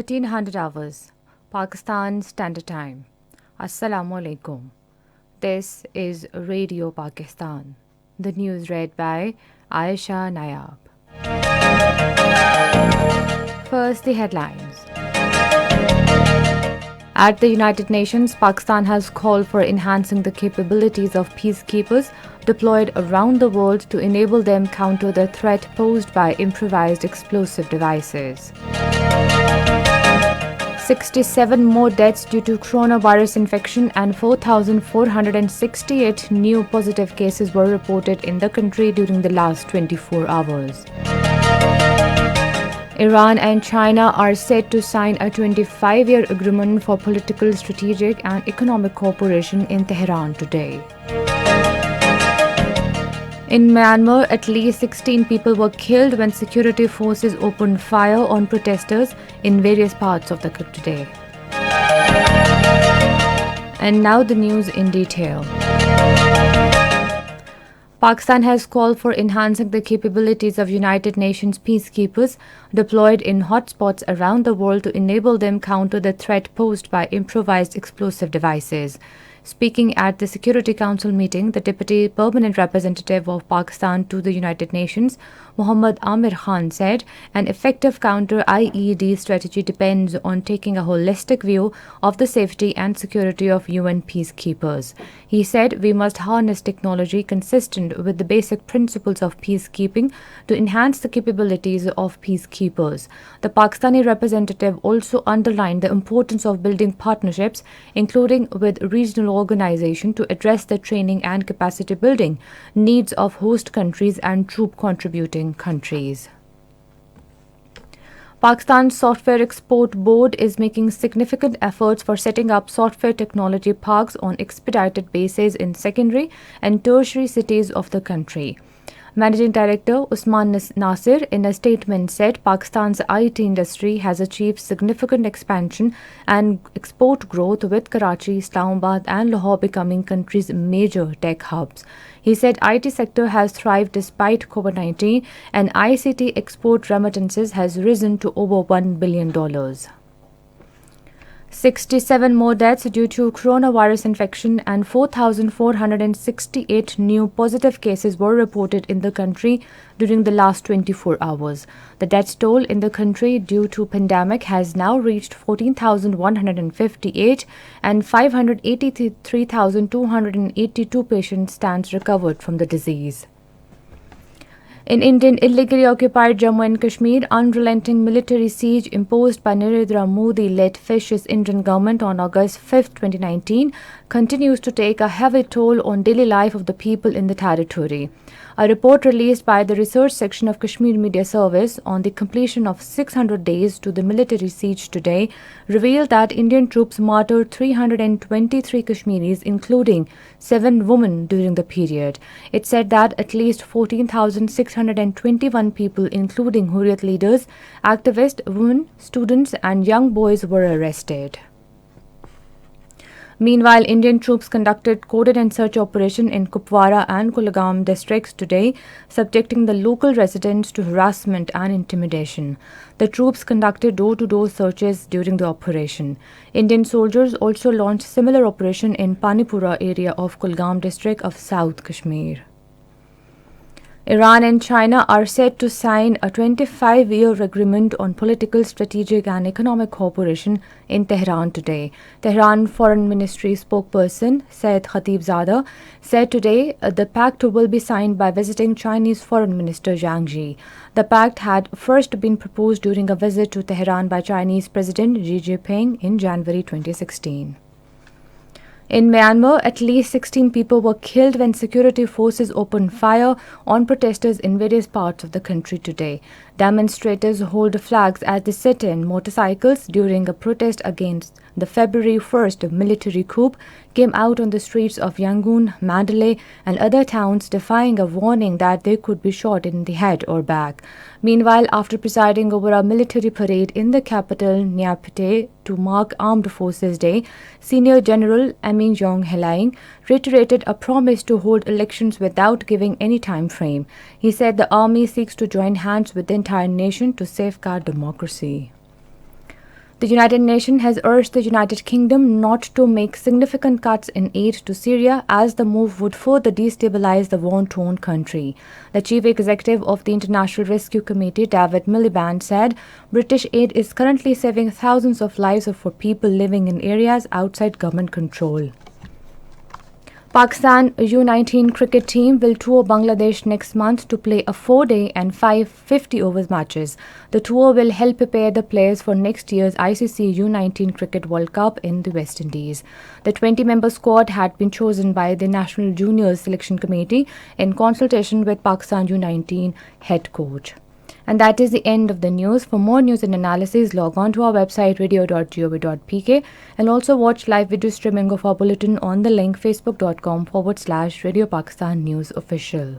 1300 hours, Pakistan Standard Time. Assalamu alaikum. This is Radio Pakistan. The news read by Aisha Nayab. First, the headlines. At the United Nations, Pakistan has called for enhancing the capabilities of peacekeepers deployed around the world to enable them counter the threat posed by improvised explosive devices. 67 more deaths due to coronavirus infection and 4,468 new positive cases were reported in the country during the last 24 hours. Iran and China are set to sign a 25-year agreement for political, strategic and economic cooperation in Tehran today. In Myanmar, at least 16 people were killed when security forces opened fire on protesters in various parts of the country today. And now the news in detail. Pakistan has called for enhancing the capabilities of United Nations peacekeepers deployed in hotspots around the world to enable them counter the threat posed by improvised explosive devices. Speaking at the Security Council meeting, the Deputy Permanent Representative of Pakistan to the United Nations, Muhammad Amir Khan, said an effective counter-IED strategy depends on taking a holistic view of the safety and security of UN peacekeepers. He said we must harness technology consistent with the basic principles of peacekeeping to enhance the capabilities of peacekeepers. The Pakistani representative also underlined the importance of building partnerships, including with regional organizations, to address the training and capacity building needs of host countries and troop contributing countries. Pakistan's Software Export Board is making significant efforts for setting up software technology parks on expedited basis in secondary and tertiary cities of the country. Managing Director Usman Nasir, in a statement, said Pakistan's IT industry has achieved significant expansion and export growth, with Karachi, Islamabad and Lahore becoming country's major tech hubs. He said IT sector has thrived despite COVID-19 and ICT export remittances has risen to over $1 billion. 67 more deaths due to coronavirus infection and 4,468 new positive cases were reported in the country during the last 24 hours. The death toll in the country due to pandemic has now reached 14,158 and 583,282 patients stands recovered from the disease. In Indian illegally occupied Jammu and Kashmir, unrelenting military siege imposed by Narendra Modi-led fascist Indian government on August 5, 2019, continues to take a heavy toll on daily life of the people in the territory. A report released by the research section of Kashmir Media Service on the completion of 600 days to the military siege today revealed that Indian troops martyred 323 Kashmiris, including 7 women, during the period. It said that at least 14,621 people, including Hurriyat leaders, activists, women, students and young boys, were arrested. Meanwhile, Indian troops conducted coded and search operation in Kupwara and Kulgam districts today, subjecting the local residents to harassment and intimidation. The troops conducted door-to-door searches during the operation. Indian soldiers also launched similar operation in Panipura area of Kulgam district of South Kashmir. Iran and China are set to sign a 25-year agreement on political, strategic and economic cooperation in Tehran today. Tehran Foreign Ministry spokesperson Saeed Khatibzadeh said today the pact will be signed by visiting Chinese Foreign Minister Zhang Yi. The pact had first been proposed during a visit to Tehran by Chinese President Xi Jinping in January 2016. In Myanmar, at least 16 people were killed when security forces opened fire on protesters in various parts of the country today. Demonstrators hold flags as they sit in motorcycles during a protest against the February 1st military coup, came out on the streets of Yangon, Mandalay and other towns, defying a warning that they could be shot in the head or back. Meanwhile, after presiding over a military parade in the capital, Naypyidaw, to mark Armed Forces Day, Senior General Amin Jong Helaing reiterated a promise to hold elections without giving any time frame. He said the army seeks to join hands with the entire nation to safeguard democracy. The United Nations has urged the United Kingdom not to make significant cuts in aid to Syria as the move would further destabilize the war-torn country. The chief executive of the International Rescue Committee, David Miliband, said British aid is currently saving thousands of lives for people living in areas outside government control. Pakistan U19 cricket team will tour Bangladesh next month to play a 4-day and 5 50-over matches. The tour will help prepare the players for next year's ICC U19 Cricket World Cup in the West Indies. The 20-member squad had been chosen by the National Juniors Selection Committee in consultation with Pakistan U19 head coach. And that is the end of the news. For more news and analysis, log on to our website radio.gov.pk and also watch live video streaming of our bulletin on the link facebook.com/Radio Pakistan News Official.